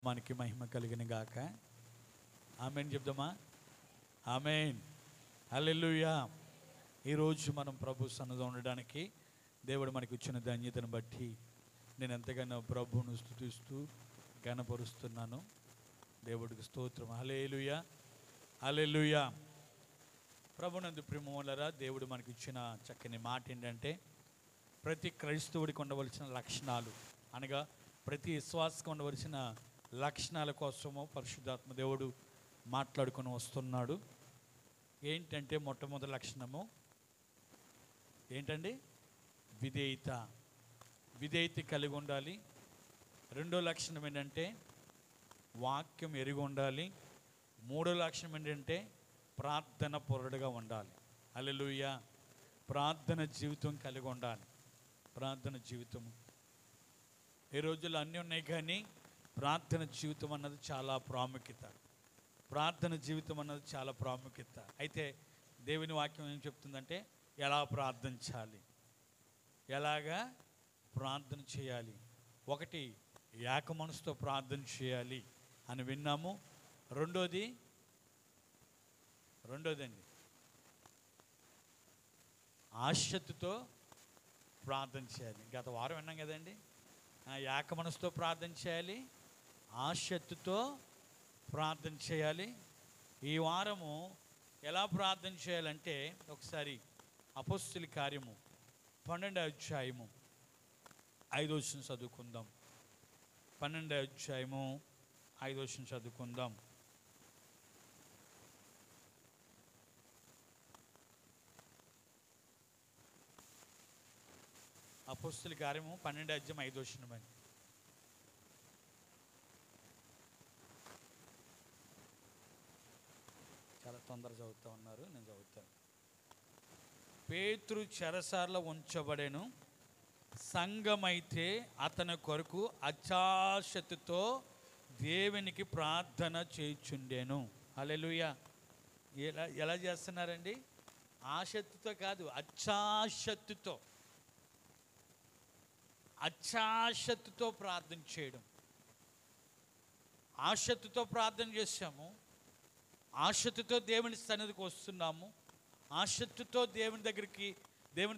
మనకి మహిమ కలిగిన గాక. ఆమెన్ చెప్దామా? ఆమెన్. హల్లెలూయా. ఈరోజు మనం ప్రభు సన్నిధిలో ఉండడానికి దేవుడు మనకి ఇచ్చిన ధన్యతను బట్టి నేను ఎంతగానో ప్రభువును స్తుతిస్తూ ఘనపరుస్తున్నాను. దేవుడికి స్తోత్రం. హల్లెలూయా, హల్లెలూయా. ప్రభునందు ప్రియములరా, దేవుడు మనకి ఇచ్చిన చక్కని మాట ఏంటంటే, ప్రతి క్రైస్తవుడికి ఉండవలసిన లక్షణాలు అనగా ప్రతి విశ్వాసకు ఉండవలసిన లక్షణాల కోసము పరిశుద్ధాత్మ దేవుడు మాట్లాడుకొని వస్తున్నాడు. ఏంటంటే మొట్టమొదటి లక్షణము ఏంటండి? విధేయత. విధేయత కలిగి ఉండాలి. రెండో లక్షణం ఏంటంటే వాక్యం ఎరిగి ఉండాలి. మూడో లక్షణం ఏంటంటే ప్రార్థన పొరడుగా ఉండాలి. హల్లెలూయా. ప్రార్థన జీవితం కలిగి ఉండాలి. ప్రార్థన జీవితం ఈ రోజుల్లో అన్నీ ఉన్నాయి, కానీ ప్రార్థన జీవితం అన్నది చాలా ప్రాముఖ్యత. ప్రార్థన జీవితం అన్నది చాలా ప్రాముఖ్యత. అయితే దేవుని వాక్యం ఏం చెప్తుందంటే ఎలా ప్రార్థించాలి, ఎలాగా ప్రార్థన చేయాలి. ఒకటి, ఏక మనసుతో ప్రార్థన చేయాలి అని విన్నాము. రెండోది అండి ఆసక్తితో ప్రార్థన చేయాలి. గత వారం విన్నాం కదండి, ఏక మనసుతో ప్రార్థన చేయాలి, ఆసక్తితో ప్రార్థన చేయాలి. ఈ వారము ఎలా ప్రార్థన చేయాలంటే ఒకసారి అపోస్తలుల కార్యము 12వ అధ్యాయము 5వ వచనం చదువుకుందాం. 12వ అధ్యాయము 5వ వచనం చదువుకుందాం. అపోస్తలుల కార్యము 12వ అధ్యాయం 5వ వచనం అండి. చాలా తొందర చదువుతూ ఉన్నారు, నేను చదువుతాను. పేతురు చెరసాలలో ఉంచబడెను. సంఘమైతే అతని కొరకు అత్యాశతో దేవునికి ప్రార్థన చేయుచుండెను. హల్లెలూయా. ఎలా చేస్తున్నారండి? ఆసక్తితో కాదు, అత్యాశక్తితో. అత్యాశక్తితో ప్రార్థన చేయడం. ఆసక్తితో ప్రార్థన చేశాము, ఆసక్తితో దేవుని సన్నిధికి వస్తున్నాము, ఆసక్తితో దేవుని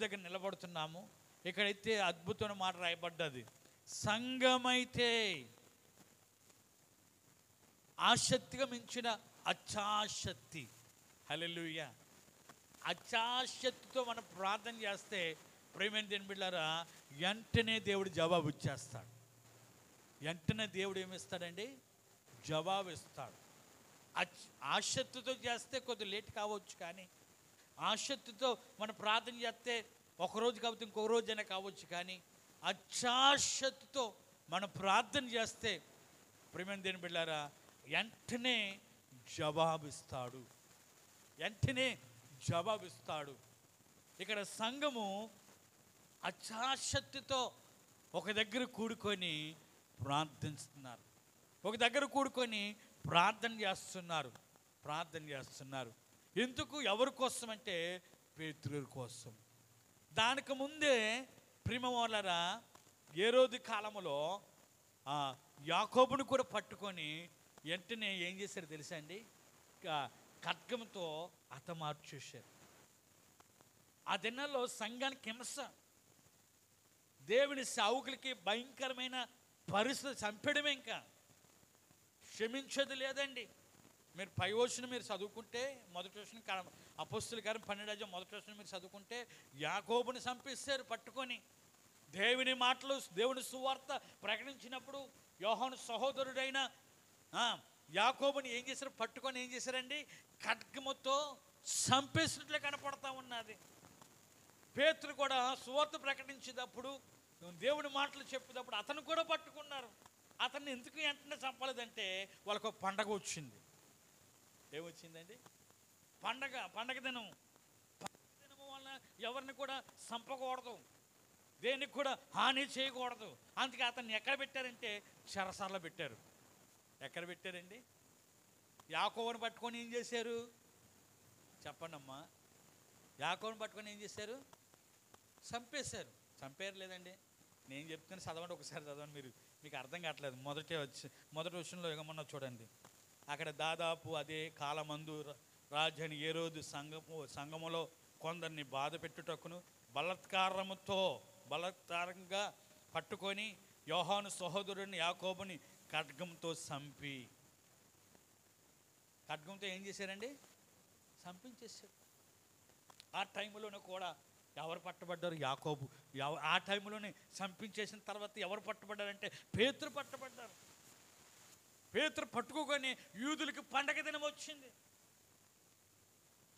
దగ్గర నిలబడుతున్నాము. ఇక్కడైతే అద్భుతమైన మాట రాయబడ్డది, సంఘమైతే. ఆసక్తిగా మించిన అత్యాశక్తి. హల్లెలూయా. అత్యాశక్తితో మనం ప్రార్థన చేస్తే ప్రియమైన దేవుని బిడ్డలారా, వెంటనే దేవుడు జవాబు ఇచ్చేస్తాడు. వెంటనే దేవుడు ఏమిస్తాడండి? జవాబు ఇస్తాడు. ఆసక్తితో చేస్తే కొద్దిగా లేట్ కావచ్చు, కానీ ఆసక్తితో మనం ప్రార్థన చేస్తే ఒకరోజు కాకపోతే ఇంకొక రోజైనా కావచ్చు, కానీ అత్యాశక్తితో మనం ప్రార్థన చేస్తే ప్రియమైన దేవుని బిడ్డలారా, వెంటనే జవాబిస్తాడు. వెంటనే జవాబిస్తాడు. ఇక్కడ సంఘము అత్యాశక్తితో ఒక దగ్గర కూడుకొని ప్రార్థిస్తున్నారు. ఒక దగ్గర కూడుకొని ప్రార్థన చేస్తున్నారు. ఎందుకు? ఎవరి కోసం అంటే పేతురు కోసం. దానికి ముందే ప్రియమోలరా, హేరోదు కాలములో యాకోబును కూడా పట్టుకొని వెంటనే ఏం చేశారు తెలుసా అండి? ఖడ్గంతో హతమార్చేశారు. ఆ దినాల్లో సంఘానికి హింస, దేవుని సేవకులకి భయంకరమైన పరిస్థితి, చంపడమే, ఇంకా క్షమించేది లేదండి. మీరు పై వచనం మీరు చదువుకుంటే, మొదటి వచనం అపోస్తలుల కార్యం 12వ అధ్యాయం మొదటి వచనం మీరు చదువుకుంటే, యాకోబుని చంపేశారు పట్టుకొని. దేవుని మాటలు, దేవుని సువార్త ప్రకటించినప్పుడు యోహాను సహోదరుడైన యాకోబుని ఏం చేశారు? పట్టుకొని ఏం చేశారండి? ఖడ్గముతో చంపేసినట్లే కనపడతా ఉన్నది. పేతురు కూడా సువార్త ప్రకటించేటప్పుడు, దేవుని మాటలు చెప్పేటప్పుడు అతను కూడా పట్టుకున్నారు. అతన్ని ఎందుకు వెంటనే చంపలేదంటే వాళ్ళకు ఒక పండగ వచ్చింది. ఏమొచ్చిందండి? పండగ దినం. దినము వలన ఎవరిని కూడా చంపకూడదు, దేనికి కూడా హాని చేయకూడదు. అందుకే అతన్ని ఎక్కడ పెట్టారంటే చెరసాలలో పెట్టారు. ఎక్కడ పెట్టారండి? యాకోబుని పట్టుకొని ఏం చేశారు? చెప్పండి అమ్మా. యాకోబుని పట్టుకొని ఏం చేశారు? చంపేశారు. చంపారు లేదండి? నేను చెప్తాను, చదవండి, ఒకసారి చదవండి. మీరు మీకు అర్థం కావట్లేదు. మొదటి విషయంలో ఏమన్నా చూడండి, అక్కడ దాదాపు అదే కాలమందు రాజని ఏ రోజు సంఘములో కొందరిని బాధ పెట్టుటకును బలత్కారంగా పట్టుకొని యోహాను సహోదరుని యాకోబుని ఖడ్గంతో ఏం చేశారండి? చంపించేశారు. ఆ టైంలోనే కూడా ఎవరు పట్టబడ్డారు? యాకోబు. ఆ టైంలోనే చంపించేసిన తర్వాత ఎవరు పట్టబడ్డారంటే పేతురు పట్టబడ్డారు. పేతురు పట్టుకోగానే యూదులకి పండగ దినం వచ్చింది.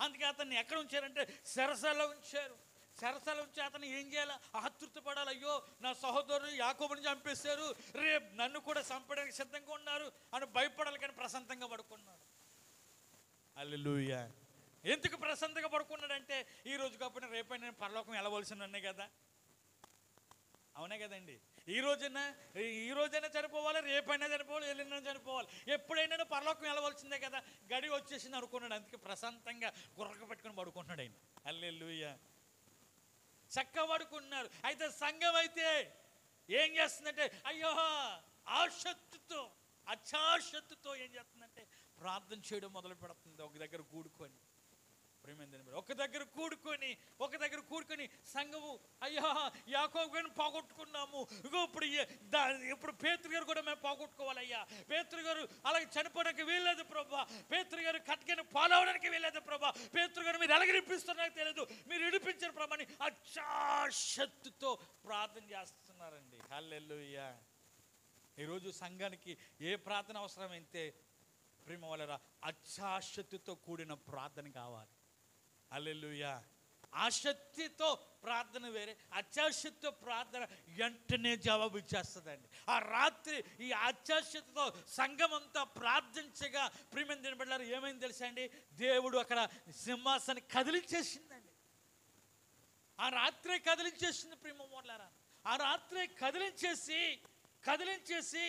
అందుకే అతన్ని ఎక్కడ ఉంచారంటే చెరసాలలో ఉంచారు. చెరసాల ఉంచి అతను ఏం చేయాలి? ఆతృత పడాలి. అయ్యో, నా సహోదరుడు యాకోబుని చంపేశారు, రేపు నన్ను కూడా చంపడానికి సిద్ధంగా ఉన్నారు అని భయపడాలి. కానీ ప్రశాంతంగా పడుకున్నాడు. హల్లెలూయా. ఎందుకు ప్రశాంతంగా పడుకున్నాడంటే ఈ రోజు కాకపోయినా రేపైనా నేను పరలోకం వెళ్ళవలసిందనే కదా. అవునే కదండి. ఈ రోజైనా చనిపోవాలి, రేపైనా చనిపోవాలి, ఎల్లుండైనా చనిపోవాలి, ఎప్పుడైనా పరలోకం వెళ్ళవలసిందే కదా. గడి వచ్చేసింది అనుకున్నాడు. అందుకే ప్రశాంతంగా గుర్రక పెట్టుకుని పడుకున్నాడు ఆయన. హల్లెలూయా. చక్కగా పడుకున్నారు. అయితే సంఘం అయితే ఏం చేస్తుందంటే అయ్యో అత్యాశక్తితో ఏం చేస్తుందంటే ప్రార్థన చేయడం మొదలు పెడుతుంది. ఒక దగ్గర కూడుకొని ఒక దగ్గర కూడుకొని సంఘము అయ్యా యాకోబు గారిని పోగొట్టుకున్నాము, ఇగో ఇప్పుడు పేతురు గారు కూడా మేము పోగొట్టుకోవాలయ్యా, పేతురు గారు అలాగే చనిపోవడానికి వీల్లేదు ప్రభా, పేతురు గారు కట్కని పాలవడానికి వీల్లేదు ప్రభా, పేతురు గారు మీరు ఎలాగనిపిస్తున్నారో తెలియదు, మీరు ఇడిపించారు ప్రభా అని అత్యాశక్తితో ప్రార్థన చేస్తున్నారండి. హల్లెలూయా. ఈరోజు సంఘానికి ఏ ప్రార్థన అవసరమైతే ప్రేమ వలన అత్యాశక్తితో కూడిన ప్రార్థన కావాలి. హల్లెలూయా. ఆసక్తితో ప్రార్థన వేరే, అత్యాశక్తితో ప్రార్థన వెంటనే జవాబు ఇచ్చేస్తుందండి. ఆ రాత్రి ఈ అత్యాశక్తితో సంఘం అంతా ప్రార్థించగా ప్రియమైన దినబడ్డారు ఏమైంది తెలుసా అండి? దేవుడు అక్కడ సింహాసనాన్ని కదిలించేసిందండి. ఆ రాత్రే కదిలించేసింది ప్రియమైన వాళ్ళారా. ఆ రాత్రే కదిలించేసి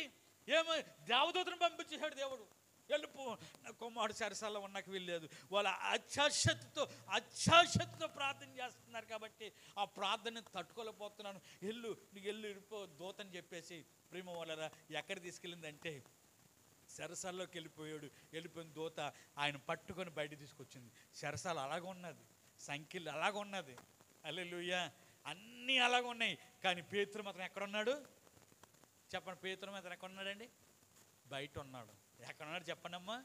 ఏమో దేవదూతను పంపించేశాడు దేవుడు. వెళ్ళిపో, నా కుమారుడు చెరసాలలో ఉన్నకు వీల్లేదు. వాళ్ళ అత్యాశక్తితో ప్రార్థన చేస్తున్నారు కాబట్టి ఆ ప్రార్థనని తట్టుకోలేకపోతున్నాను, నీకు వెళ్ళిపో దూతని చెప్పేసి ప్రేమ వాళ్ళరా ఎక్కడ తీసుకెళ్ళిందంటే చెరసాల్లోకి వెళ్ళిపోయిన దూత ఆయన పట్టుకొని బయట తీసుకొచ్చింది. చెరసాల అలాగున్నది, సంఖ్యలు అలాగున్నది. హల్లెలూయా. అన్నీ అలాగున్నాయి. కానీ పేతురు మాత్రం ఎక్కడున్నాడు చెప్పండి? పేతురు మాత్రం ఎక్కడున్నాడండి? బయట ఉన్నాడు. ఎక్కడున్నాడు చెప్పండమ్మా?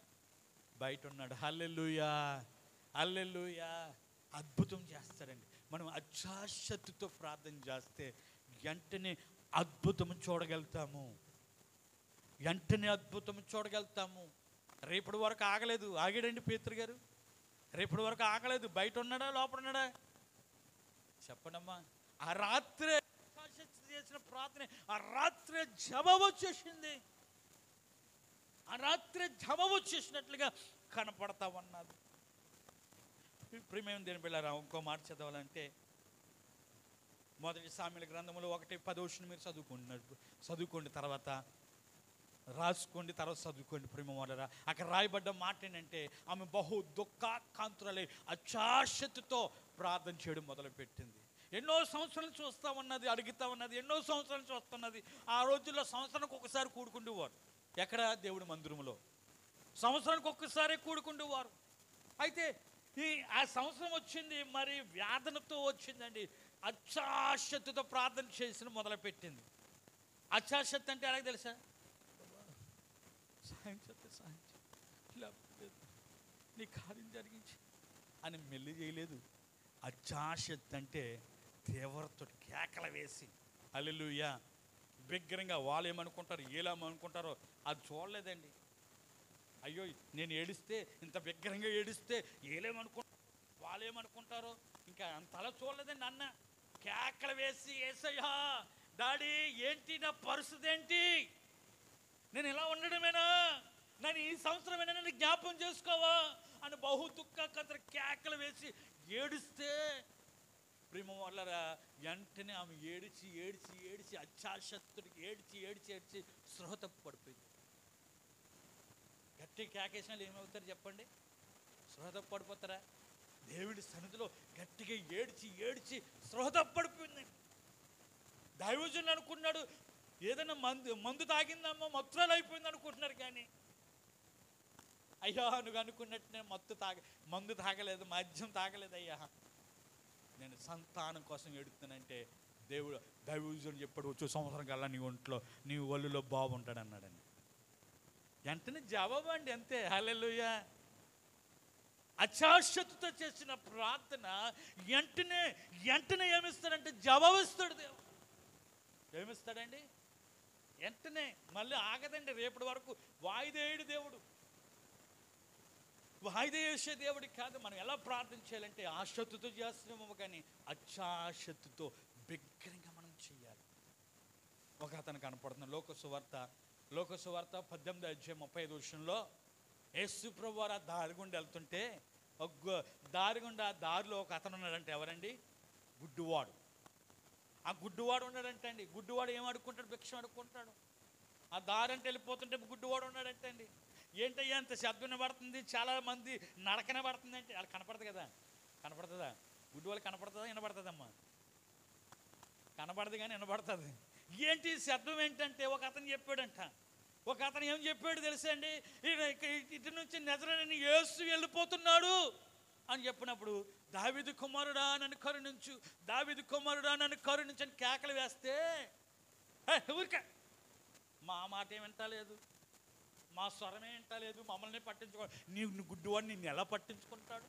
బయట ఉన్నాడు. హల్లెలూయా. అద్భుతం చేస్తాడండి. మనం అత్యాశక్తితో ప్రార్థన చేస్తే వెంటనే అద్భుతం చూడగలుగుతాము. రేపటి వరకు ఆగాడండి పేతురు గారు. రేపటి వరకు ఆగలేదు. బయట ఉన్నాడా లోపల ఉన్నాడా చెప్పండమ్మా? ఆ రాత్రే చేసిన ప్రార్థన ఆ రాత్రే జవాబు వచ్చేసింది. ఆ రాత్రే జవాబు వచ్చేసినట్లుగా కనపడతా ఉన్నది. ప్రియమైన దేని పిల్లరా, ఇంకో మాట చదవాలంటే మొదటి సామెల గ్రంథంలో 1:10 మీరు చదువుకోండి, తర్వాత రాసుకోండి, తర్వాత చదువుకోండి. ప్రేమ వాళ్ళరా, అక్కడ రాయబడ్డ మాట ఏంటంటే ఆమె బహు దుఃఖాకాంతురాలై అత్యాశక్తితో ప్రార్థన చేయడం మొదలుపెట్టింది. ఎన్నో సంవత్సరాలు చూస్తూ ఉన్నది, అడుగుతూ ఉన్నది, ఎన్నో సంవత్సరాలు చూస్తున్నది. ఆ రోజుల్లో సంవత్సరానికి ఒకసారి కూడుకుండేవారు. ఎక్కడ? దేవుడి మందిరంలో సంవత్సరానికి ఒక్కసారి కూడుకుండేవారు. అయితే ఆ సంవత్సరం వచ్చింది, మరి వ్యాధనతో వచ్చిందండి. అత్యాశక్తితో ప్రార్థన చేసిన మొదలుపెట్టింది. అత్యాశక్తి అంటే ఎలాగ తెలుసా? సాయం లేకపోతే నీ కార్యం జరిగించి అని మెల్లి చేయలేదు. అత్యాశక్తి అంటే తీవ్రతో కేకలు వేసి హల్లెలూయా బిగ్గరగా వాళ్ళు ఏమనుకుంటారు, ఏమనుకుంటారో అది చూడలేదండి. అయ్యో నేను ఏడిస్తే, ఇంత బిగ్గరంగా ఏడిస్తే వాళ్ళేమనుకుంటారో ఇంకా అంతలా చూడలేదండి. అన్న కేకలు వేసి, యేసయ్యా డాడీ ఏంటి నా పరిస్థితి ఏంటి, నేను ఇలా ఉండడమేనా, నన్ను ఈ సంవత్సరమేనా నన్ను జ్ఞాపకం చేసుకోవా అని బహు దుఃఖాకర కేకలు వేసి ఏడిస్తే ప్రేమ వాళ్ళరా వెంటనే ఆమె ఏడిచి అత్యాశక్తుడికి ఏడిచి స్పృహ తప్పు పడిపోయింది. గట్టి కేకేసినాలు ఏమవుతారు చెప్పండి? స్పృహ తప్పు పడిపోతారా? దేవుడి సన్నిధిలో గట్టిగా ఏడిచి స్పృహ తప్పు పడిపోయింది. దైవజనుడు అనుకున్నాడు ఏదైనా మందు తాగిందమ్మో మత్తురాలు అయిపోయింది అనుకుంటున్నారు. కానీ అయ్యా నువ్వు అనుకున్నట్టునే మందు తాగలేదు, మద్యం తాగలేదు అయ్యా, నేను సంతానం కోసం ఎడుతున్నానంటే దేవుడు దైవజనుడు చెప్పాడు, వచ్చే సంవత్సరం కల్లా నీ ఒంట్లో నీ ఒళ్ళులో బాగుంటాడు అన్నాడని. వెంటనే జవాబు అండి, అంతే. హల్లెలూయా. అశాశ్వతతో చేసిన ప్రార్థన వెంటనే ఏమిస్తాడంటే జవాబు ఇస్తాడు దేవుడు. ఏమిస్తాడండి? వెంటనే. మళ్ళీ ఆగదండి, రేపటి వరకు వాయిదేయుడు దేవుడు. వాయిదా వేసే దేవుడికి కాదు. మనం ఎలా ప్రార్థన చేయాలంటే ఆశక్తితో చేస్తున్నాము, కానీ అత్యాశక్తితో బిగ్గరగా మనం చేయాలి. ఒక అతను కనపడుతున్నాడు. లోకసువార్త 18:35 యేసు ప్రభువు వారు ఆ దారి గుండా వెళ్తుంటే దారిలో ఒక అతను ఉన్నాడంటే. ఎవరండి? గుడ్డివాడు. ఆ గుడ్డివాడు ఉన్నాడంటే అండి. గుడ్డివాడు ఏం అడుక్కుంటాడు? భిక్షం అడుక్కుంటాడు. ఆ దారి అంటే వెళ్ళిపోతుంటే గుడ్డివాడు ఉన్నాడంటే అండి. ఏంటయ్యా అంత శబ్దం వినబడుతుంది, చాలా మంది నడకనే పడుతుంది అంటే వాళ్ళకి కనపడదు కదా. కనపడుతుందా? గుడ్డి వాళ్ళకి కనపడుతుందా? వినబడుతుందమ్మా? కనపడదు కానీ వినబడుతుంది. ఏంటి శబ్దం ఏంటంటే ఒక అతను చెప్పాడంట. ఒక అతను ఏం చెప్పాడు తెలుసా అండి? ఇటు నుంచి నజరేయుడైన యేసు వెళ్ళిపోతున్నాడు అని చెప్పినప్పుడు, దావీదు కుమారుడా నన్ను కరుణించు, దావీదు కుమారుడా నన్ను కరుణించు అని కేకలు వేస్తే, ఊరికే మా మాట ఏం వింటలేదు, మా స్వరమే వింటలేదు, మమ్మల్ని పట్టించుకో. నీవు గుడ్డివాడిని నిన్ను ఎలా పట్టించుకుంటాడు?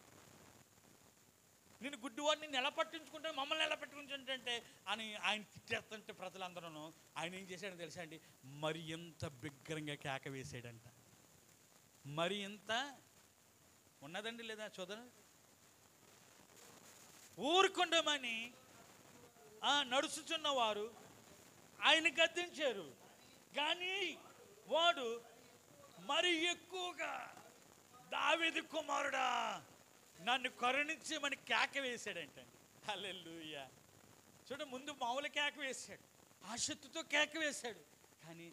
నేను గుడ్డివాడిని నిన్ను ఎలా పట్టించుకుంటాడు, మమ్మల్ని ఎలా పట్టించుకుంటే అని ఆయన తిట్టేస్తుంటే ప్రజలందరూ ఆయన ఏం చేశాడో తెలుసా అండి? మరి ఎంత బిగ్గరంగా కేక వేసాడంట. మరి ఎంత ఉన్నదండి లేదా? చూడండి. ఊరుకుండమని నడుచుచున్నవారు ఆయన గద్దించారు, కానీ వాడు మరి ఎక్కువగా దావీదు కుమారుడా నన్ను కరుణించమని కేక వేశాడంటండి. హల్లెలూయా. చూడండి, ముందు మామూలు కేక వేశాడు, ఆసక్తితో కేక వేశాడు, కానీ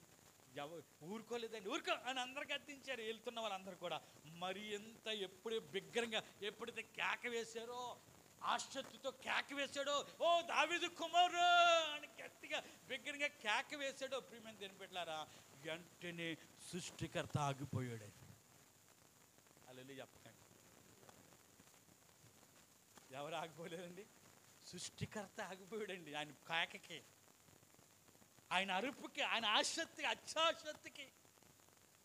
ఊరుకోలేదండి. ఊరుకో అని అందరు గద్దించారు. వెళ్తున్న వాళ్ళందరూ కూడా మరి ఎంత బిగ్గరంగా ఎప్పుడైతే కేక వేశారో, ఆసక్తితో కేక వేశాడో, ఓ దావీదు కుమారు అని గట్టిగా బిగ్గరగా కేక వేశాడో, ప్రియమైన దేవుని బిడ్డలారా, వెంటనే సృష్టికర్త ఆగిపోయాడు. హల్లెలూయా. చెప్పకండి, ఎవరు ఆగిపోలేదండి? సృష్టికర్త ఆగిపోయాడండి. ఆయన కేకకి, ఆయన అరుపుకి, ఆయన ఆసక్తికి, అత్యాసక్తికి.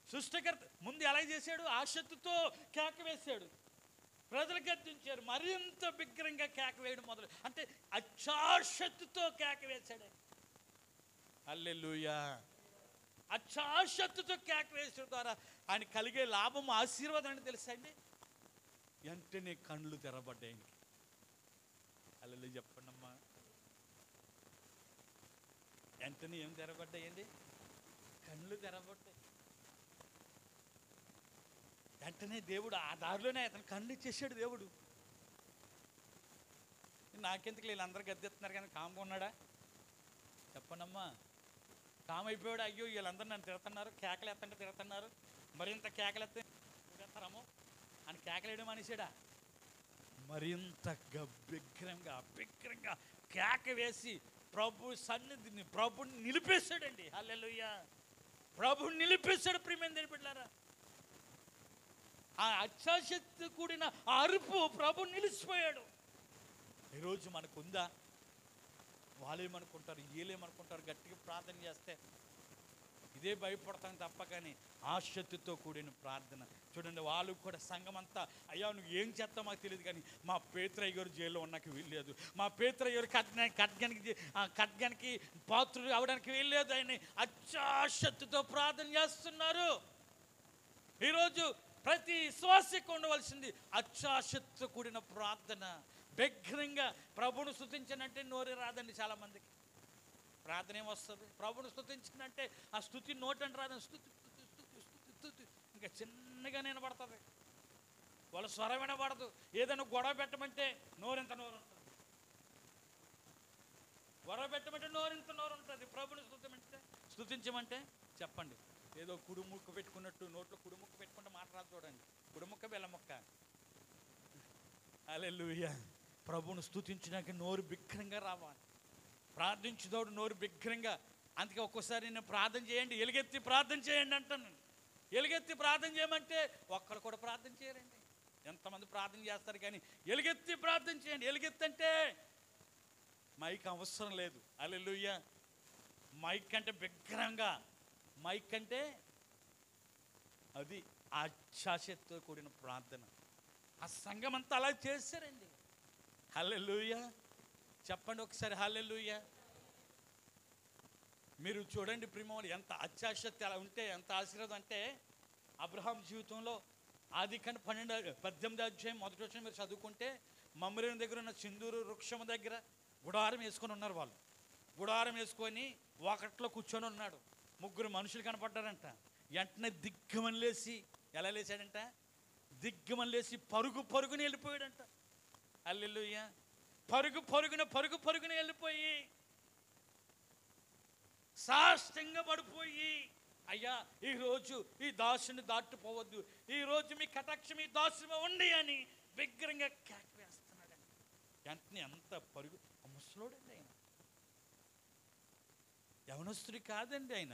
సృష్టికర్త ముందు ఎలా చేశాడు? ఆసక్తితో కేక వేశాడు, ప్రజలు గద్దించారు, మరింత బిగ్గరంగా కేక వేయడం మొదలు, అంటే అత్యాసక్తితో కేక వేశాడు. హల్లెలూయా. అత్యాసక్తితో కేక వేసడం ద్వారా ఆయన కలిగే లాభం, ఆశీర్వాదం అని తెలుసా అండి? వెంటనే కళ్ళు తెరబడ్డాయి. హల్లెలూయా చెప్పండి అమ్మా. వెంటనే ఏం తెరబడ్డాయండి? కళ్ళు తెరబడ్డాయి. వెంటనే దేవుడు ఆ దారిలోనే అతను కళ్ళు ఇచ్చేసాడు దేవుడు. నాకెందుకు వీళ్ళందరూ గద్దెత్తున్నారు కానీ కామ్గా ఉన్నాడా? చెప్పండమ్మా. కామ్ అయిపోయాడు. అయ్యో వీళ్ళందరూ నన్ను తిడుతున్నారు, కేకలు ఎత్తంటే తిడుతున్నారు, మరింత కేకలు ఎత్తారేమో అని కేకలేయడం అనేసాడా? మరింత బిగ్గరంగా కేక వేసి ప్రభు సన్నిధిని, ప్రభుని నిలిపేశాడండి. హల్లెలూయా. ప్రభుని నిలిపేశాడు. ప్రియమైన దేవుని బిడ్డలారా, ఆ అత్యాశక్తి కూడిన అరుపు ప్రభు నిలిచిపోయాడు. ఈరోజు మనకుందా? వాళ్ళేమనుకుంటారు, వీళ్ళేమనుకుంటారు? గట్టిగా ప్రార్థన చేస్తే ఇదే భయపడతాను తప్ప, కానీ ఆసక్తితో కూడిన ప్రార్థన. చూడండి, వాళ్ళు కూడా సంఘం అంతా, అయ్యా నువ్వు ఏం చేస్తావు మాకు తెలియదు, కానీ మా పేతురయ్య గారు జైల్లో ఉన్నాక వీల్లేదు, మా పేతురయ్య గారు ఖడ్గానికి పాత్రుడు అవడానికి వీల్లేదు అని అత్యాశక్తితో ప్రార్థన చేస్తున్నారు. ఈరోజు ప్రతి విశ్వాసికి ఉండవలసింది అత్యాశక్తితో కూడిన ప్రార్థన. బిగ్గరంగా ప్రభువును స్తుతించనంటే నోరు రాదండి చాలా మందికి. ప్రార్థన ఏమొస్తుంది? ప్రభువును స్తుతించినంటే ఆ స్తుతి నోటంటే రాదని, స్తుతి ఇంకా చిన్నగా వినబడుతుంది, వాళ్ళ స్వరం వినబడదు. ఏదైనా గొడవ పెట్టమంటే నోరింత నోరు ఉంటుంది, గొడవ పెట్టమంటే నోరింత నోరు ఉంటుంది. ప్రభువును స్తుతించమంటే చెప్పండి, ఏదో కుడుముక్క పెట్టుకున్నట్టు నోట్లో కుడుముక్క పెట్టుకుంటే మాట్లాడు. చూడండి, కుడుముక్క బెల్లముక్క. హల్లెలూయా. ప్రభువును స్తుతించడానికి నోరు బిగ్గరంగా రావాలి. ప్రార్థించుదోడు నోరు బిగ్గరంగా అందుకే ఒక్కోసారి నేను ప్రార్థన చేయండి, ఎలుగెత్తి ప్రార్థన చేయండి అంటాను. ఎలుగెత్తి ప్రార్థన చేయమంటే ఒక్కరు కూడా ప్రార్థన చేయరండి. ఎంతమంది ప్రార్థన చేస్తారు కానీ ఎలుగెత్తి ప్రార్థన చేయండి. ఎలుగెత్తి అంటే మైక్ అవసరం లేదు. హల్లెలూయా. మైక్ అంటే బిగ్గరంగా, మైక్ అంటే అది ఆశాశతో కూడిన ప్రార్థన. ఆ సంఘం అంతా అలా చేశారండి. హల్లెలూయా. చెప్పండి ఒకసారి హల్లెలూయా. మీరు చూడండి ప్రియమైన, ఎంత అత్యాశక్తి అలా ఉంటే ఎంత ఆశీర్వాదం అంటే, అబ్రహాం జీవితంలో ఆదికాండం 18వ అధ్యాయం 1వ వచనం మీరు చదువుకుంటే, మమ్రేను దగ్గర ఉన్న సింధూరు వృక్షం దగ్గర గుడారం వేసుకొని ఉన్నారు. వాళ్ళు గుడారం వేసుకొని ఒకట్లో కూర్చొని ఉన్నాడు. 3 మనుషులు కనపడ్డారంట. వెంటనే దిగ్గమని లేచి, ఎలా లేచాడంట? దిగ్గమని లేచి పరుగుని వెళ్ళిపోయాడంట. హల్లెలూయా. పరుగున వెళ్ళిపోయి సాష్టంగా పడిపోయి, అయ్యా ఈరోజు ఈ దాసుని దాటిపోవద్దు, ఈరోజు మీ కటాక్షం ఈ దాసుని ఉండి అని బిగ్గరంగా కేక వేస్తున్నాడండి. వెంటనే అంత పరుగు. ముసలోడండి ఆయన, యవనస్తుడి కాదండి ఆయన.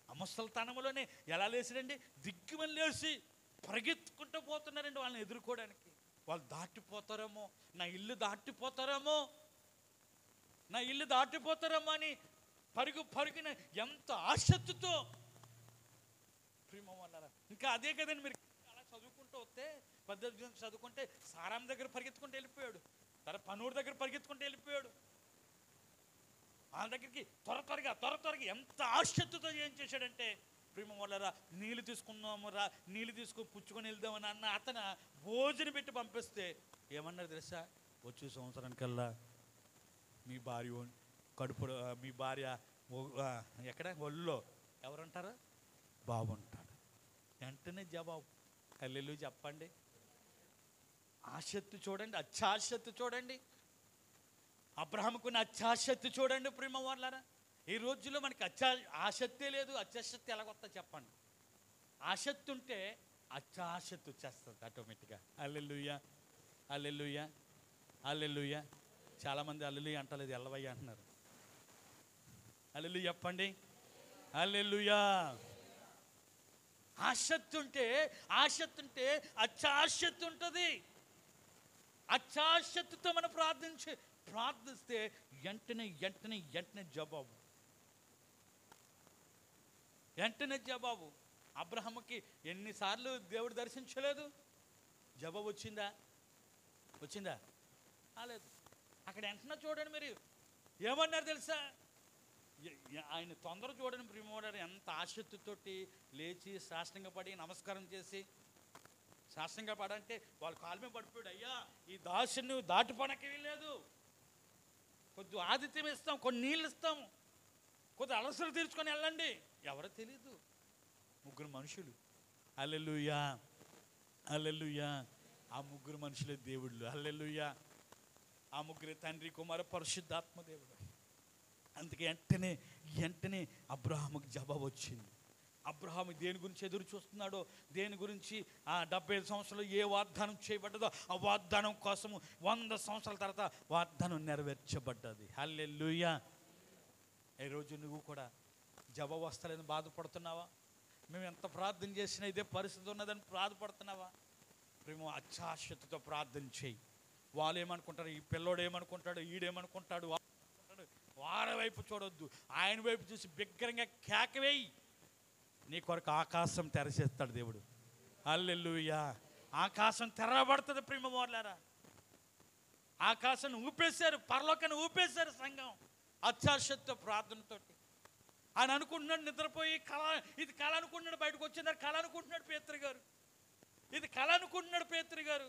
ఆ ముసలితనంలోనే ఎలా లేచాడండి? దిగ్గుమని లేచి పరిగెత్తుకుంటూ పోతున్నారండి వాళ్ళని ఎదుర్కోవడానికి. వాళ్ళు దాటిపోతారేమో, నా ఇల్లు దాటిపోతారేమో అని పరుగున ఎంత ఆసక్తితో ప్రేమ అన్నారా. ఇంకా అదే కదండి, మీరు అలా చదువుకుంటూ వస్తే పద్ధతి చదువుకుంటే సారాం దగ్గర పరిగెత్తుకుంటూ వెళ్ళిపోయాడు, పనూరు దగ్గర పరిగెత్తుకుంటూ వెళ్ళిపోయాడు. వాళ్ళ దగ్గరికి త్వరగా ఎంత ఆసక్తితో ఏం చేశాడంటే, ప్రేమ వాళ్ళరా నీళ్ళు తీసుకుందాము రా, నీళ్ళు తీసుకొని పుచ్చుకొని వెళ్దామని అన్న అతను భోజనం పెట్టి పంపిస్తే ఏమన్నారు తెలుసా? వచ్చే సంవత్సరానికల్లా మీ భార్య ఎక్కడ ఒళ్ళో ఎవరంటారా? బాగుంటాడు. వెంటనే జవాబు. హల్లెలూయా చెప్పండి. ఆసక్తి చూడండి, అత్యాశక్తి చూడండి. అబ్రహాముకున్న అత్యాశక్తి చూడండి ప్రేమ వాళ్ళారా. ఈ రోజుల్లో మనకి ఆసక్తే లేదు. అత్యాశక్తి ఎలాగొస్తా చెప్పండి? ఆసక్తి ఉంటే అత్యాశక్తి వచ్చేస్తుంది ఆటోమేటిక్గా. హల్లెలూయా. చాలామంది హల్లెలూయా అంటలేదు, ఎల్లవయ్య అంటున్నారు. హల్లెలూయా చెప్పండి. హల్లెలూయా. ఆసక్తి ఉంటే అత్యాశక్తి ఉంటుంది. అత్యాశక్తితో మనం ప్రార్థిస్తే వెంటనే జవాబు. అబ్రహాముకి ఎన్నిసార్లు దేవుడు దర్శించలేదు? జవాబు వచ్చిందా? లేదు. అక్కడ వెంటనే చూడండి, మీరు ఏమన్నారు తెలుసా? ఆయన తొందర చూడండి ప్రియమోడారు. ఎంత ఆసక్తితోటి లేచి సాష్టాంగ పడి నమస్కారం చేసి, సాష్టాంగ పడంటే వాళ్ళ కాలు మీద పడిపోయాడు. అయ్యా ఈ దాసుని దాటిపోనకి వీల్లేదు, కొద్ది ఆతిథ్యం ఇస్తాం, కొన్ని నీళ్ళు ఇస్తాము, కొద్ది అలసలు తీర్చుకొని వెళ్ళండి. ఎవరో తెలీదు, 3 మనుషులు. హల్లెలూయా. ఆ 3 మనుషులే దేవుళ్ళు. హల్లెలూయా. ఆ 3 తండ్రి, కుమార, పరిశుద్ధాత్మ దేవుడు. అందుకే వెంటనే అబ్రహాముకి జవాబు వచ్చింది. అబ్రహాము దేని గురించి ఎదురు చూస్తున్నాడో, దేని గురించి ఆ 75 సంవత్సరాలు ఏ వాగ్దానం చేయబడ్డదో ఆ వాగ్దానం కోసము 100 సంవత్సరాల తర్వాత వాగ్దానం నెరవేర్చబడ్డది. హల్లెలూయా. ఈరోజు నువ్వు కూడా జవాబు వస్తలేదని బాధపడుతున్నావా? మేము ఎంత ప్రార్థన చేసినా ఇదే పరిస్థితి ఉన్నదని బాధపడుతున్నావా? మేము అత్యాశక్తితో ప్రార్థన చేయి. వాళ్ళు ఏమనుకుంటారు, ఈ పిల్లోడు ఏమనుకుంటాడు, ఈడేమనుకుంటాడు, వారి వైపు చూడొద్దు, ఆయన వైపు చూసి బిగ్గరంగా కేకవేయి. నీ కొరకు ఆకాశం తెరచేస్తాడు దేవుడు. హల్లెలూయా. ఆకాశం తెరవబడుతుంది ప్రేమ వాళ్ళారా. ఆకాశాన్ని ఊపేశారు, పరలోకాన్ని ఊపేశారు సంఘం అత్యాశక్తితో ప్రార్థనతోటి. ఆయన అనుకుంటున్నాడు నిద్రపోయి ఇది కళ అనుకుంటున్నాడు, బయటకు వచ్చిందని కళ అనుకుంటున్నాడు పేతురు గారు.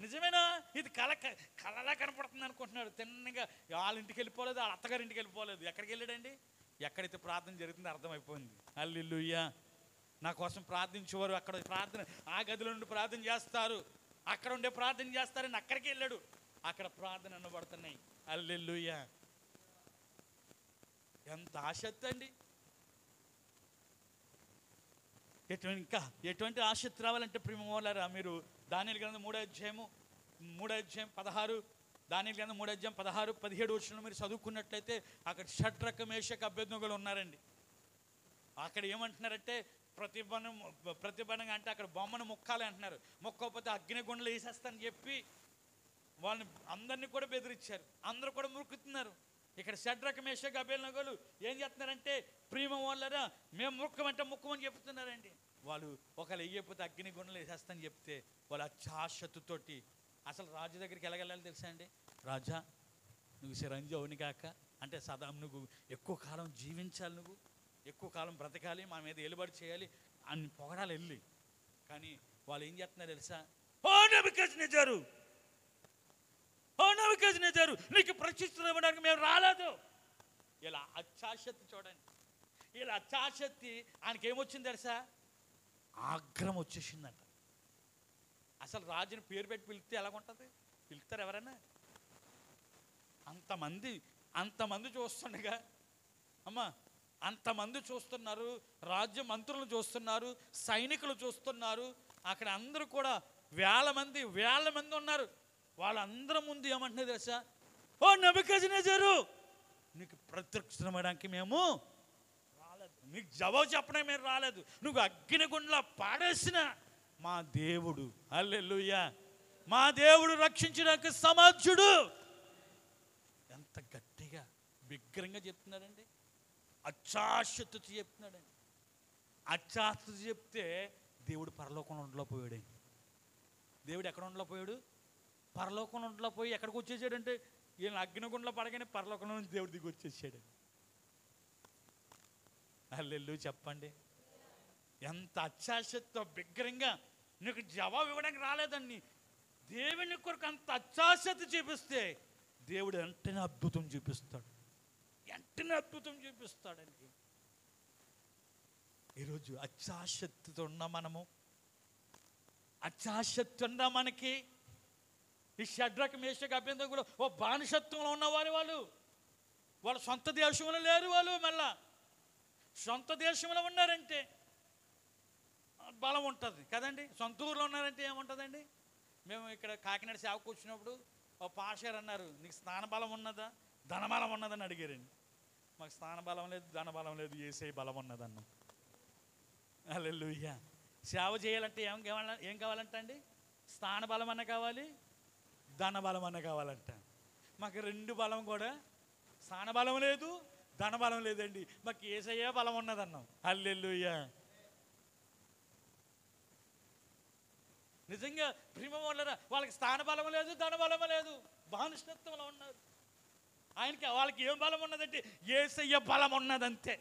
నిజమేనా? ఇది కళలా కనపడుతుంది అనుకుంటున్నాడు. తిన్నగా వాళ్ళ ఇంటికి వెళ్ళిపోలేదు, వాళ్ళ అత్తగారి ఇంటికి వెళ్ళిపోలేదు. ఎక్కడికి వెళ్ళాడండి? ఎక్కడైతే ప్రార్థన జరుగుతుందో అర్థమైపోయింది. హల్లెలూయా. నా కోసం ప్రార్థించేవారు అక్కడ ప్రార్థన, ఆ గదిలో నుండి ప్రార్థన చేస్తారు, అక్కడ ఉండే ప్రార్థన చేస్తారని అక్కడికి వెళ్ళాడు. అక్కడ ప్రార్థన అనబడుతున్నాయి. హల్లెలూయా. ఎంత ఆసక్తి అండి. ఎటువంటి ఆసక్తి రావాలంటే ప్రేమ వాళ్ళారా, మీరు దానియేలు గ్రంథం 3వ అధ్యాయం 16 దానియేలు గ్రంథం 3:16-17 మీరు చదువుకున్నట్లయితే అక్కడ షడ్రక మేషక అబేద్నెగోలు ఉన్నారండి. అక్కడ ఏమంటున్నారంటే ప్రతిబంధంగా అంటే అక్కడ బొమ్మను ముక్కాలి అంటున్నారు. మొక్కపోతే అగ్నిగుండలు వేసేస్తానని చెప్పి వాళ్ళని అందరినీ కూడా బెదిరించారు. అందరూ కూడా మురుకుతున్నారు. ఇక్కడ షడ్రక మేషక అబేద్నెగోలు ఏం చేస్తున్నారంటే ప్రియమ వాళ్ళరా మేము ముక్కమంటే ముక్కమని చెప్తున్నారండి. వాళ్ళు ఒకళ్ళు వేయకపోతే అగ్నిగుండలు వేసేస్తానని చెప్తే వాళ్ళు అత్యాశతతోటి అసలు రాజు దగ్గరికి ఎలాగెళ్ళాలి తెలుసా అండి? రాజా నువ్వు చిరంజీవుని కాక అంటే సదా నువ్వు ఎక్కువ కాలం జీవించాలి, నువ్వు ఎక్కువ కాలం బ్రతకాలి, మా మీద ఏలుబడి చేయాలి అని పొగడాలి వెళ్ళి. కానీ వాళ్ళు ఏం చేస్తున్నారు తెలుసా? ఓ నెబుకద్నెజరు, ఓ నెబుకద్నెజరు, నీకు ప్రతిష్ఠ ఇవ్వడానికి మేము రాలేదు. ఇలా అత్యాశక్తి చూడండి. ఇలా అత్యాశక్తి ఆయనకి ఏమొచ్చింది తెలుసా? ఆగ్రహం వచ్చేసిందంట. అసలు రాజుని పేరు పెట్టి పిలిస్తే ఎలాగుంటుంది? పిలుస్తారు ఎవరైనా? అంతమంది చూస్తుండగా అమ్మా, అంతమంది చూస్తున్నారు, రాజ్య మంత్రులు చూస్తున్నారు, సైనికులు చూస్తున్నారు, అక్కడ అందరూ కూడా వేల మంది ఉన్నారు. వాళ్ళందరి ముందు ఏమంటున్నది తెలుసా? ఓ నెబుకద్నెజరు, నీకు ప్రత్యక్షం ఇవ్వడానికి మేము రాలేదు, నీకు జవాబు చెప్పడానికి మేము రాలేదు. నువ్వు అగ్నిగుండంలో పాడేసిన మా దేవుడు, హల్లెలూయా, మా దేవుడు రక్షించడానికి సమర్థుడు. ఎంత గట్టిగా బిగ్గరంగా చెప్తున్నాడండి. అత్యాశతో చెప్తున్నాడండి. అత్యాశతో చెప్తే దేవుడు పరలోకంలో ఉండలేకపోయాడండి. దేవుడు ఎక్కడ ఉండలేకపోయాడు? పరలోకంలో ఉండలేకపోయి ఎక్కడికి వచ్చేసాడంటే ఈయన అగ్నిగుండంలో పడగానే పరలోకంలో నుంచి దేవుడు దిగి వచ్చేసాడు. హల్లెలూయా చెప్పండి. ఎంత అత్యాశతో బిగ్గరంగా నీకు జవాబు ఇవ్వడానికి రాలేదండి. దేవుని కొరకు అంత అత్యాశత చూపిస్తే దేవుడు వెంటనే అద్భుతం చూపిస్తాడు, వెంటనే అద్భుతం చూపిస్తాడండి. ఈరోజు అత్యాశక్తితో ఉన్న మనము, అత్యాశక్తి ఉన్నా మనకి. ఈ షడ్రక మేషక అబేద్నెగోలు ఓ బానిసత్వంలో ఉన్నవారు. వాళ్ళు సొంత దేశంలో లేరు. వాళ్ళు మళ్ళా సొంత దేశంలో ఉన్నారంటే బలం ఉంటుంది కదండి. సొంత ఊర్లో ఉన్నారంటే ఏముంటుందండి? మేము ఇక్కడ కాకినాడ సేవకు వచ్చినప్పుడు ఓ పాషారు అన్నారు, నీకు స్నాన బలం ఉన్నదా, ధనబలం ఉన్నదని అడిగారండి. మాకు స్నాన బలం లేదు, ధనబలం లేదు, యేసయ్య బలం ఉన్నదన్నాం. హల్లెలూయా. సేవ చేయాలంటే ఏం కావాలంట అండి? స్నాన బలం అన్న కావాలి, ధన బలం అన్న కావాలంట. మాకు రెండు బలం కూడా, స్నాన బలం లేదు, ధన బలం లేదండి, మాకు యేసయ్య బలం ఉన్నదన్నాం. హల్లెలూయా. నిజంగా ప్రేమ వాళ్ళరా వాళ్ళకి స్థాన బలం లేదు, ధన బలం లేదు, బానిసత్వంలో ఉన్నారు. వాళ్ళకి ఏం బలం ఉన్నదంటే యేసయ్య బలం ఉన్నదంతే.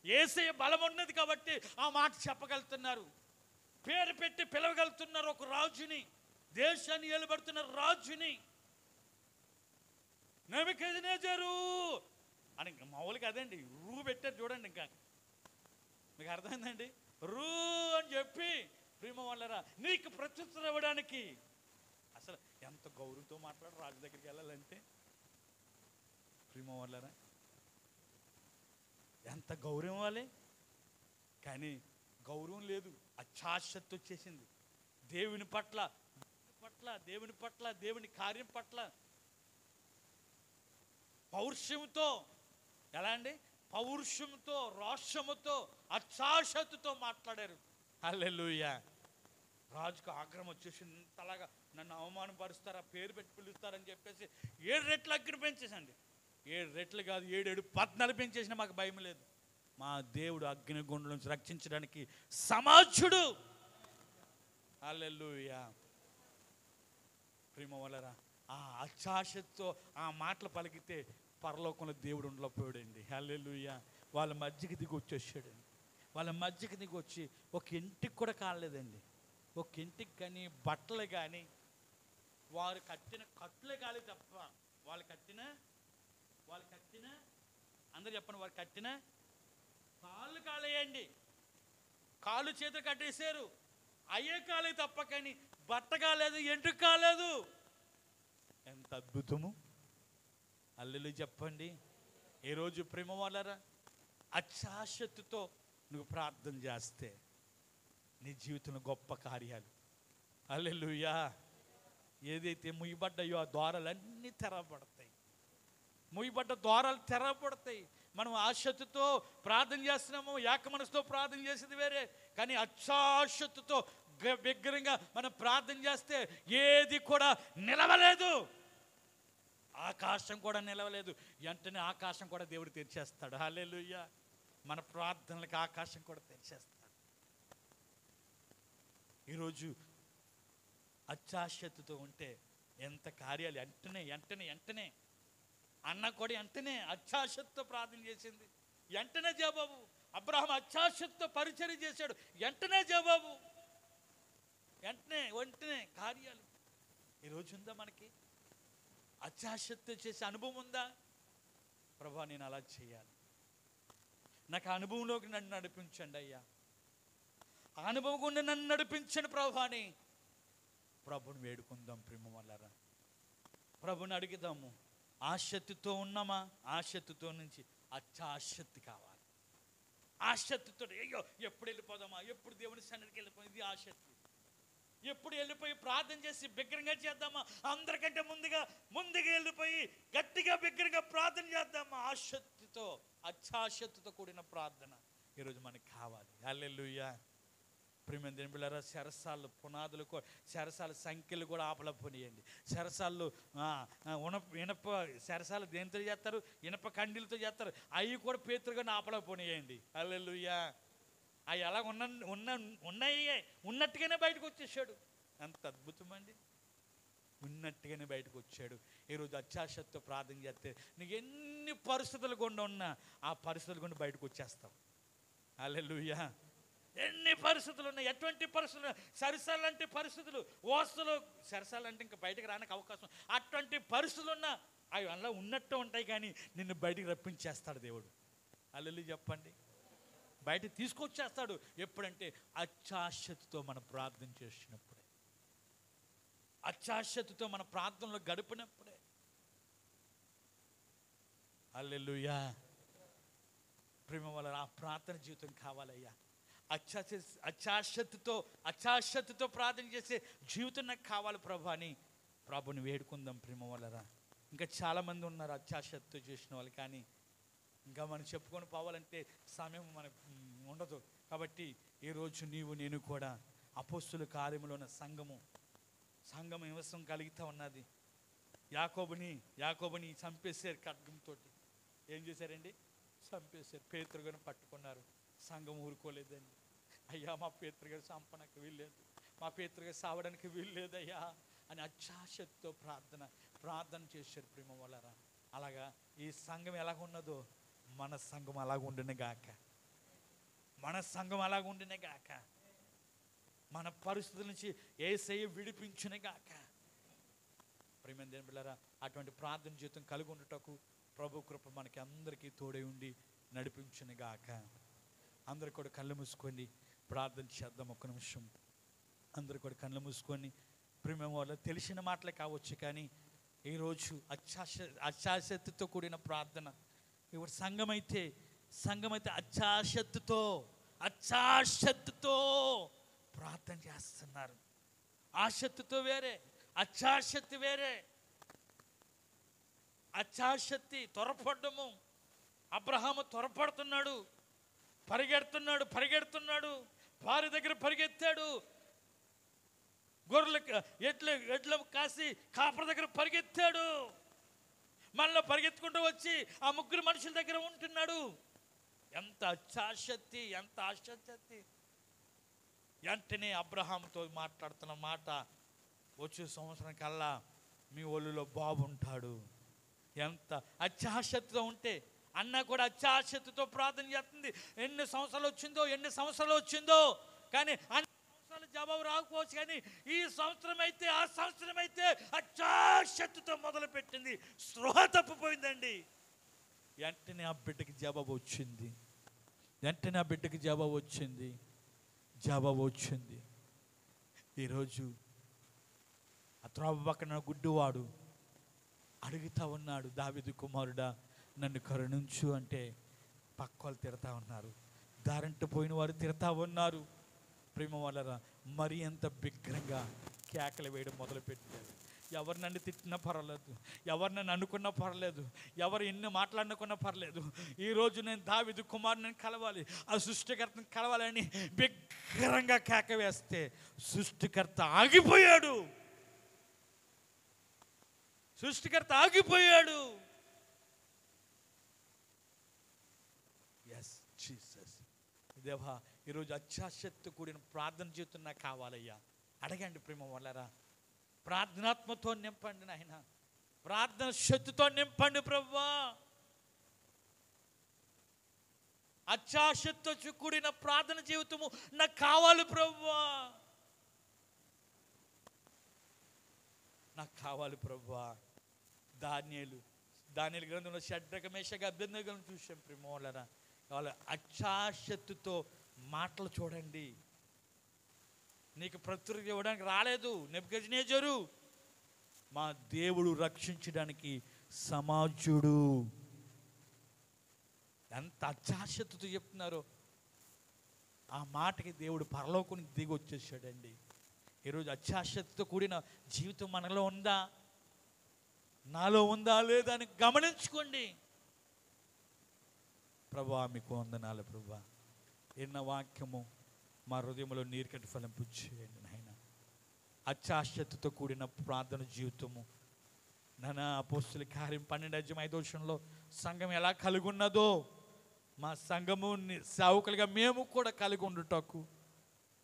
యేసయ్య బలం ఉన్నది కాబట్టి ఆ మాట చెప్పగలుగుతున్నారు, పేరు పెట్టి పిలవగలుగుతున్నారు. ఒక రాజుని, దేశాన్ని ఏలుబడుతున్న రాజుని నెబుకద్నెజరు అని మామూలుగా అదండి రూ పెట్టారు చూడండి. ఇంకా మీకు అర్థమైందండి? రూ అని చెప్పి ప్రేమ వాళ్ళరా నీకు ప్రత్యుత్తరం ఇవ్వడానికి. అసలు ఎంత గౌరవంతో మాట్లాడు రాజు దగ్గరికి వెళ్ళాలంటే ప్రేమ వాళ్ళరా, ఎంత గౌరవం ఇవ్వాలి. కానీ గౌరవం లేదు, అత్యాశక్తి వచ్చేసింది. దేవుని పట్ల దేవుని కార్యం పట్ల పౌరుషంతో, ఎలా అండి, పౌరుషంతో, రోషముతో, అత్యాశక్తితో మాట్లాడారు. హల్లెలూయా. రాజుకు ఆగ్రహం వచ్చేసి ఇంతలాగా నన్ను అవమానపరుస్తారా, పేరు పెట్టి పిలుస్తారని చెప్పేసి 7 రెట్లు అగ్ని పెంచేసండి. 7 రెట్లు కాదు, 7 14 పెంచేసినా మాకు భయం లేదు. మా దేవుడు అగ్నిగుండం నుంచి రక్షించడానికి సమర్థుడు. హల్లెలూయా. ప్రేమ వలరా ఆ అత్యాశతో ఆ మాటలు పలికితే పరలోకంలో దేవుడు ఉండలేకపోయాడండి. హల్లెలూయా. వాళ్ళ మధ్యకి దిగి వచ్చేసాడండి. వాళ్ళ మధ్యకి దిగి వచ్చి ఒక ఇంటికి కూడా కాలేదండి, ఒక ఇంటికి కానీ బట్టలు కానీ వారు కట్టిన కట్టులే కాలే తప్ప, వాళ్ళు కట్టిన అందరు చెప్పండి, వారు కట్టిన కాళ్ళు కాలేయండి. కాళ్ళు చేతులు కట్టేశారు, అయ్యే కాలే తప్ప కానీ బట్ట కాలేదు, ఎంటుకు కాలేదు. ఎంత అద్భుతము. హల్లెలూయా చెప్పండి. ఈరోజు ప్రేమ వాళ్ళరా అత్యాశక్తితో నువ్వు ప్రార్థన చేస్తే నీ జీవితంలో గొప్ప కార్యాలు. హల్లెలూయా. ఏదైతే ముయ్యబడ్డాయో ఆ ద్వారాలన్నీ తెరవబడతాయి. ముయ్యబడ్డ ద్వారాలు తెరవబడతాయి. మనం ఆశక్తితో ప్రార్థన చేస్తున్నాము, ఏక మనసుతో ప్రార్థన చేసేది వేరే. కానీ అత్యాశక్తితో బిగ్గరగా మనం ప్రార్థన చేస్తే ఏది కూడా నిలవలేదు. ఆకాశం కూడా నిలవలేదు. వెంటనే ఆకాశం కూడా దేవుడు తెరిచేస్తాడు. హల్లెలూయా. మన ప్రార్థనలకు ఆకాశం కూడా తెరిచేస్తాడు. ఈరోజు అత్యాశక్తితో ఉంటే ఎంత కార్యాలు వెంటనే వెంటనే వెంటనే. అన్న కూడా వెంటనే అత్యాశక్తితో ప్రార్థన చేసింది, వెంటనే జవాబు. అబ్రహాం అత్యాశక్తితో పరిచర్య చేశాడు, వెంటనే జవాబు. వెంటనే వెంటనే కార్యాలు. ఈరోజు ఉందా మనకి అత్యాశక్తితో చేసే అనుభవం ఉందా? ప్రభా నేను అలా చేయాలి, నాకు ఆ అనుభవంలోకి నన్ను నడిపించండి అయ్యా, ఆ అనుభవం గుండా నన్ను నడిపించండి ప్రభా అని ప్రభుని వేడుకుందాం. ప్రేమ వల్లరా ప్రభుని అడుగుదాము. ఆశక్తితో ఉన్నామా? ఆశక్తితో నుంచి అత్యాశక్తి కావాలి. ఆశక్తితో అయ్యో ఎప్పుడు వెళ్ళిపోదామా, ఎప్పుడు దేవుని సన్నిధికి వెళ్ళిపోయి, ఇది ఆశక్తి. ఎప్పుడు వెళ్ళిపోయి ప్రార్థన చేసి బిగ్గరగా చేద్దామా, అందరికంటే ముందుగా వెళ్ళిపోయి గట్టిగా బిగ్గరగా ప్రార్థన చేద్దామా. ఆశక్తితో అత్యాశక్తితో కూడిన ప్రార్థన ఈరోజు మనకి కావాలి. హల్లెలూయా. ప్రియమైన దేవుని బిడ్డలారా, చెరసాలు పునాదులు, చెరసాల సంఖ్యలు కూడా ఆపల పోనీయండి. చెరసాలు ఇనప చెరసాలు దేనితో చేస్తారు? ఇనప కండీలతో చేస్తారు. అవి కూడా పేతురుగా ఆపల పోనీయండి. హల్లెలూయా. అవి ఎలా ఉన్నాయి ఉన్నట్టుగానే బయటకు వచ్చేసాడు. ఎంత అద్భుతం అండి. ఉన్నట్టుగానే బయటకు వచ్చాడు. ఈరోజు అత్యాశక్తితో ప్రార్థన చేస్తే నీకు ఎన్ని పరిస్థితులు గుండా ఉన్నా ఆ పరిస్థితులు గుండా బయటకు వచ్చేస్తావు. హల్లెలూయా. ఎన్ని పరిస్థితులు ఉన్నాయి, ఎటువంటి పరిస్థితులు, సరసాలంటే పరిస్థితులు, ఓస్తులు సరసాలంటే ఇంకా బయటకు రానికి అవకాశం, అటువంటి పరిస్థితులు ఉన్నా అవి అలా ఉన్నట్టు ఉంటాయి. కానీ నిన్ను బయటికి రప్పించేస్తాడు దేవుడు. హల్లెలూయా చెప్పండి. బయట తీసుకొచ్చేస్తాడు. ఎప్పుడంటే అత్యాశక్తితో మనం ప్రార్థన చేసినప్పుడే, అత్యాశక్తితో మన ప్రార్థనలో గడిపినప్పుడే. హల్లెలూయా. ప్రేమ వల్ల ఆ ప్రార్థన జీవితం కావాలయ్యా. అత్యాశక్తితో ప్రార్థన చేసే జీవితం నాకు కావాలి ప్రభు అని ప్రభుని వేడుకుందాం. ప్రేమ వల్లరా ఇంకా చాలామంది ఉన్నారు అత్యాశక్తితో చేసిన వాళ్ళు. కానీ ఇంకా మనం చెప్పుకొని పోవాలంటే సమయం మనకు ఉండదు. కాబట్టి ఈరోజు నీవు నేను కూడా అపోస్తుల కార్యములో ఉన్న సంఘం నివసం కలుగుతూ ఉన్నది. యాకోబుని చంపేశారు ఖడ్గంతో. ఏం చేశారండి? చంపేశారు. పేతురుగాను పట్టుకున్నారు. సంఘం ఊరుకోలేదండి. అయ్యా మా పేతురుగారు చంపడానికి వీల్లేదు, మా పేతురుగారు సావడానికి వీల్లేదయ్యా అని అత్యాశక్తితో ప్రార్థన చేశారు. ప్రేమ వల్లరా అలాగా ఈ సంఘం ఎలాగున్నదో మన సంఘం అలాగుండిన గాక, మన సంఘం అలాగుండిన గాక, మన పరిస్థితుల నుంచి యేసయ్య విడిపించిన గాక. ప్రేమ దేవుని బిడ్డలారా అటువంటి ప్రార్థన జీవితం కలిగి ఉండటకు ప్రభు కృప మనకి అందరికీ తోడై ఉండి నడిపించిన గాక. అందరు కూడా కళ్ళు మూసుకొని ప్రార్థన చేద్దాం. ఒక్క నిమిషం అందరు కూడా కళ్ళు మూసుకొని. ప్రేమ వల్ల తెలిసిన మాటలే కావచ్చు, కానీ ఈరోజు అత్యాశక్తితో కూడిన ప్రార్థన. ఇప్పుడు సంఘం అయితే అత్యాశక్తితో ప్రార్థన చేస్తున్నారు. ఆశక్తితో వేరే, అత్యాశక్తి వేరే. అత్యాశక్తి త్వరపడ్డము. అబ్రహాము త్వరపడుతున్నాడు, పరిగెడుతున్నాడు. భార్య దగ్గర పరిగెత్తాడు. గొర్రెలు ఎడ్ల కాసి కాపర దగ్గర పరిగెత్తాడు. మళ్ళీ పరిగెత్తుకుంటూ వచ్చి ఆ ముగ్గురు మనుషుల దగ్గర ఉంటున్నాడు. ఎంత అత్యాశక్తి, ఎంత ఆశక్తి. వెంటనే అబ్రహాంతో మాట్లాడుతున్న మాట, వచ్చే సంవత్సరం కల్లా మీ ఒళ్ళులో బాబు ఉంటాడు. ఎంత అత్యాశక్తితో ఉంటే అన్న కూడా అత్యాశక్తితో ప్రార్థన చేస్తుంది. ఎన్ని సంవత్సరాలు వచ్చిందో కానీ అన్ని సంవత్సరాలు జవాబు రాకపోవచ్చు. కానీ ఈ సంవత్సరం అయితే ఆ సంవత్సరం అయితే అత్యాశక్తితో మొదలు పెట్టింది. స్పృహ తప్పిపోయిందండి. వెంటనే ఆ బిడ్డకి జవాబు వచ్చింది. ఈరోజు ఆ త్రోవ పక్కన గుడ్డువాడు అడుగుతా ఉన్నాడు, దావీదు కుమారుడా నన్ను కరుణించు అంటే పక్క వాళ్ళు తిడతా ఉన్నారు, దారంట పోయిన వారు తిడతా ఉన్నారు. ప్రేమ వల్లరా మరి ఎంత బిగ్గరగా కేకలు వేయడం మొదలుపెట్టారు. ఎవరు నన్ను తిట్టినా పర్వాలేదు, ఎవరు నన్ను అనుకున్నా పర్లేదు, ఎవరు ఎన్ని మాట్లాడుకున్నా పర్లేదు, ఈరోజు నేను దావీదు కుమారుని కలవాలి, ఆ సృష్టికర్తను కలవాలని బిగ్గరంగా కేక వేస్తే సృష్టికర్త ఆగిపోయాడు. సృష్టికర్త ఆగిపోయాడు. Yes Jesus. దేవా, ఈరోజు అత్యాశక్తి కూడిన ప్రార్థన జీవితం నాకు కావాలయ్యా. అడగండి ప్రేమ వాళ్ళరా, ప్రార్థనాత్మతో నింపండి నాయన, ప్రార్థన శక్తితో నింపండి ప్రభువా. అత్యాశక్తితో కూడిన ప్రార్థన జీవితము నాకు కావాలి ప్రభువా, నాకు కావాలి ప్రభువా. దానియేలు గ్రంథంలో షడ్రక మేషక అబేద్నెగోను చూసాం ప్రేమ వాళ్ళరా. వాళ్ళ అత్యాశక్తితో మాటలు చూడండి. నీకు ప్రత్యుత్తరం ఇవ్వడానికి రాలేదు నెబుకద్నెజరు, మా దేవుడు రక్షించడానికి సమాజుడు. ఎంత అత్యాశక్తితో చెప్తున్నారో. ఆ మాటకి దేవుడు పరలోకానికి దిగి వచ్చేసాడండి. ఈరోజు అత్యాశక్తితో కూడిన జీవితం మనలో ఉందా, నాలో ఉందా లేదా అని గమనించుకోండి. ప్రభువా మీకు వందనాలు ప్రభువా. ఎన్న వాక్యము మా హృదయంలో నీరు కట్టి ఫలింపు చేయండి నాయన. అత్యాశక్తితో కూడిన ప్రార్థన జీవితము నాన్న అపోస్తుల కార్యం 12:5 సంఘం ఎలా కలిగి ఉన్నదో మా సంఘము సేవకులుగా మేము కూడా కలిగి ఉండుటకు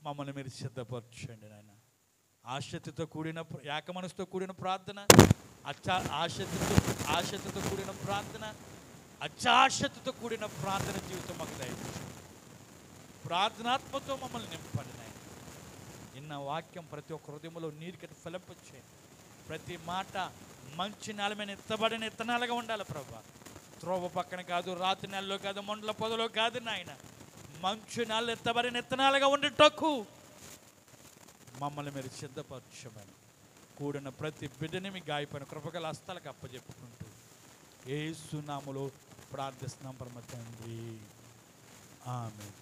మమ్మల్ని మీరు సిద్ధపరచండి నాయన. ఆశక్తితో కూడిన ఏక మనసుతో కూడిన ప్రార్థన, ఆశక్తితో కూడిన ప్రార్థన, అత్యాశక్తితో కూడిన ప్రార్థన జీవితం మాకు దయచేయండి. ప్రార్థనాత్మతో మమ్మల్ని నింపండి నాయన. ఇన్న వాక్యం ప్రతి ఒక్క హృదయంలో నీరు కట్టి ఫలింపచేయండి. ప్రతి మాట మంచి నేల మీద ఎత్తబడిన ఇత్తనాలుగా ఉండాలి ప్రభా. త్రోవ పక్కన కాదు, రాతి నెలలో కాదు, మొండల పొదలో కాదు నాయన, మంచి నేల ఎత్తబడిన ఇత్తనాలుగా ఉండేటకు మమ్మల్ని మీరు సిద్ధపరచమని కూడిన ప్రతి బిడ్డని మీ గాయపడిన కృపగల హస్తాలకు అప్పచెప్పుకుంటూ యేసు నామములో ప్రార్థిస్తున్నాం పరమ తండ్రి. ఆమేన్.